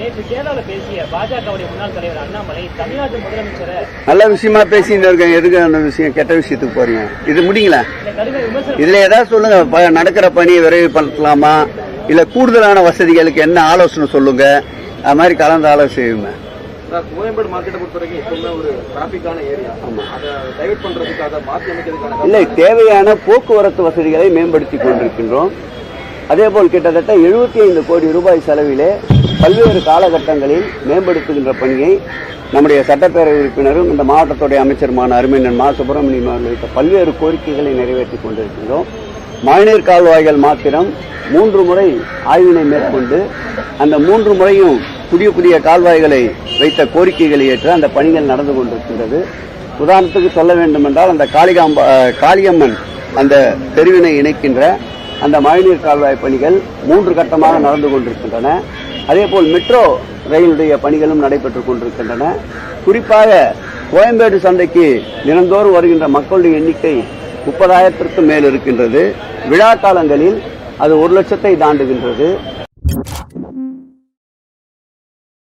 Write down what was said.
நேற்று கேரளாவில் பேசிய பாஜகவுடைய முன்னாள் தலைவர் அண்ணாமலை தமிழ்நாட்டு முதலமைச்சரை நல்ல விஷயமா பேசிட்டு இருக்கேன். எதுக்கு அந்த விஷயம் கெட்ட விஷயத்துக்கு போறீங்க? இது முடிங்களா? இதுல ஏதாவது சொல்லுங்க. நடக்கிற பணியை விரைவுபடுத்தலாமா, இல்ல கூடுதலான வசதிகளுக்கு என்ன ஆலோசனை சொல்லுங்க. அது மாதிரி கலந்து ஆலோசனை. கோயம்பேடு மார்க்கெட்டை பொறுத்த வரைக்கும் எப்பவுமே ஒரு டிராபிக்கான ஏரியா. அதை டைவர்ட் பண்றதுக்கு, அதை மாற்றி அமைக்கிறதுக்கான இல்லை, தேவையான போக்குவரத்து வசதிகளை மேம்படுத்தி கொண்டிருக்கின்றோம். அதேபோல் கிட்டத்தட்ட 75 கோடி ரூபாய் செலவிலே பல்வேறு காலகட்டங்களில் மேம்படுத்துகின்ற பணியை நம்முடைய சட்டப்பேரவை உறுப்பினரும் இந்த மாவட்டத்துடைய அமைச்சருமான அருமையன் மா சுப்பிரமணியம் அவர்கள் வைத்த பல்வேறு கோரிக்கைகளை நிறைவேற்றி கொண்டிருக்கின்றோம். மழைநீர் கால்வாய்கள் மாத்திரம் 3 முறை ஆய்வினை மேற்கொண்டு அந்த 3 முறையும் புதிய புதிய கால்வாய்களை வைத்த கோரிக்கைகளை ஏற்று அந்த பணிகள் நடந்து கொண்டிருக்கின்றது. உதாரணத்துக்கு சொல்ல வேண்டும் என்றால், அந்த காளியம்மன் அந்த தெருவினை இணைக்கின்ற அந்த மழைநீர் கால்வாய் பணிகள் 3 கட்டமாக நடந்து கொண்டிருக்கின்றன. அதேபோல் மெட்ரோ ரயிலுடைய பணிகளும் நடைபெற்றுக் கொண்டிருக்கின்றன. குறிப்பாக கோயம்பேடு சந்தைக்கு தினந்தோறும் வருகின்ற மக்களுடைய எண்ணிக்கை 30,000க்கும் மேல் இருக்கின்றது. விழா காலங்களில் அது 1 லட்சத்தை தாண்டுகின்றது.